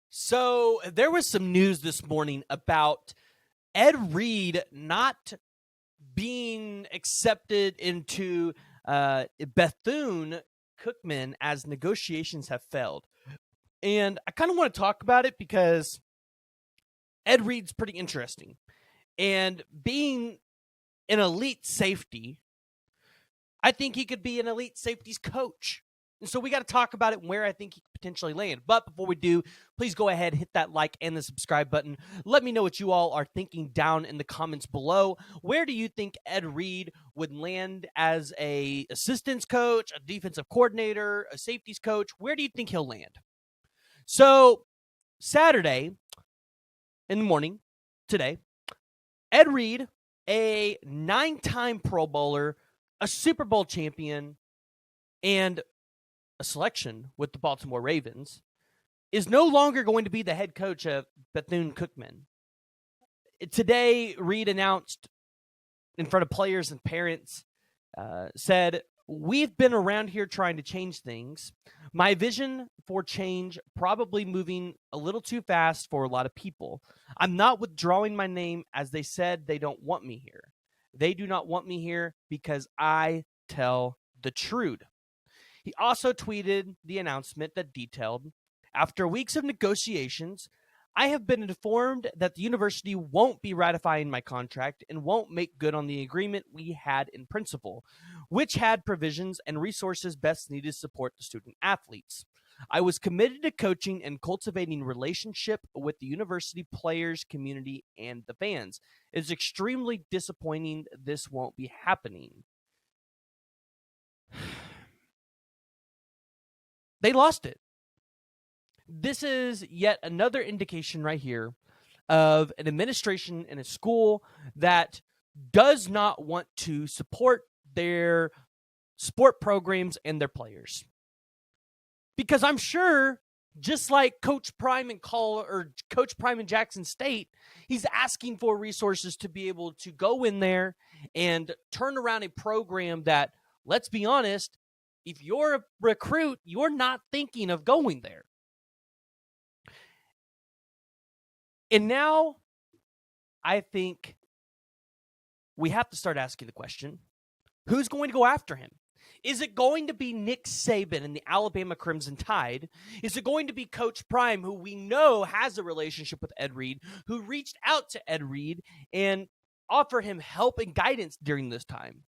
So there was some news this morning about Ed Reed not being accepted into Bethune-Cookman as negotiations have failed. And I kind of want to talk about it because Ed Reed's pretty interesting. And being an elite safety, I think he could be an elite safeties coach. And so we got to talk about it and where I think he could potentially land. But before we do, please go ahead, hit that like and the subscribe button. Let me know what you all are thinking down in the comments below. Where do you think Ed Reed would land as a assistance coach, a defensive coordinator, a safeties coach? Where do you think he'll land? So Saturday in the morning, today, Ed Reed, a 9-time Pro Bowler, a Super Bowl champion, and a selection with the Baltimore Ravens, is no longer going to be the head coach of Bethune-Cookman. Today, Reed announced in front of players and parents, said, "We've been around here trying to change things. My vision for change probably moving a little too fast for a lot of people. I'm not withdrawing my name as they said they don't want me here. They do not want me here because I tell the truth." He also tweeted the announcement that detailed, "After weeks of negotiations, I have been informed that the university won't be ratifying my contract and won't make good on the agreement we had in principle, which had provisions and resources best needed to support the student athletes. I was committed to coaching and cultivating relationship with the university players, community, and the fans. It is extremely disappointing this won't be happening." They lost it. This is yet another indication right here of an administration in a school that does not want to support their sport programs and their players. Because I'm sure, just like Coach Prime in Jackson State, he's asking for resources to be able to go in there and turn around a program that, let's be honest, if you're a recruit, you're not thinking of going there. And now I think we have to start asking the question, who's going to go after him? Is it going to be Nick Saban and the Alabama Crimson Tide? Is it going to be Coach Prime, who we know has a relationship with Ed Reed, who reached out to Ed Reed and offered him help and guidance during this time?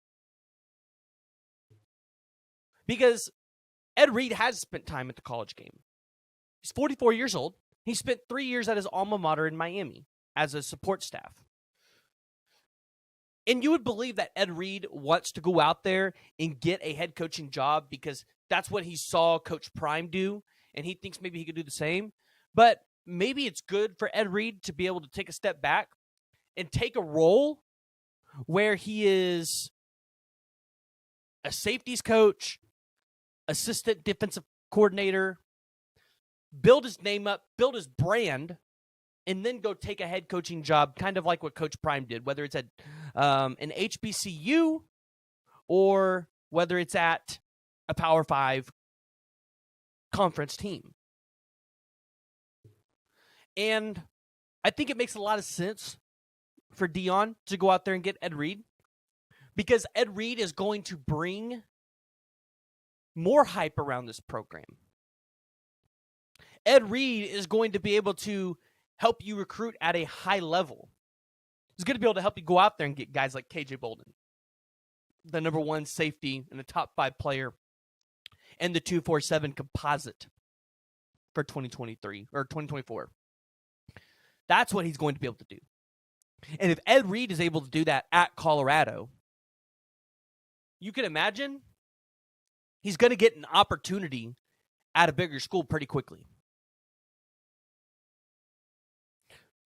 Because Ed Reed has spent time at the college game. He's 44 years old. He spent 3 years at his alma mater in Miami as a support staff. And you would believe that Ed Reed wants to go out there and get a head coaching job because that's what he saw Coach Prime do, and he thinks maybe he could do the same. But maybe it's good for Ed Reed to be able to take a step back and take a role where he is a safeties coach, assistant defensive coordinator, build his name up, build his brand, and then go take a head coaching job, kind of like what Coach Prime did, whether it's at an HBCU or whether it's at a Power 5 conference team. And I think it makes a lot of sense for Deion to go out there and get Ed Reed, because Ed Reed is going to bring more hype around this program. Ed Reed is going to be able to help you recruit at a high level. He's going to be able to help you go out there and get guys like KJ Bolden, the number 1 safety and the top 5 player, and the 247 composite for 2023 or 2024. That's what he's going to be able to do. And if Ed Reed is able to do that at Colorado, you can imagine he's going to get an opportunity at a bigger school pretty quickly.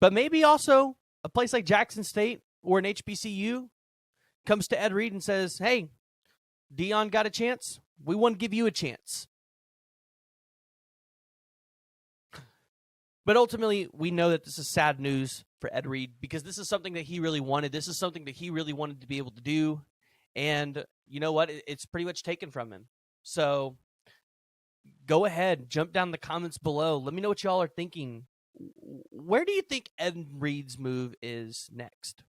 But maybe also a place like Jackson State or an HBCU comes to Ed Reed and says, "Hey, Deion got a chance. We want to give you a chance." But ultimately, we know that this is sad news for Ed Reed because this is something that he really wanted. This is something that he really wanted to be able to do. And you know what? It's pretty much taken from him. So go ahead, jump down the comments below. Let me know what y'all are thinking. Where do you think Ed Reed's move is next?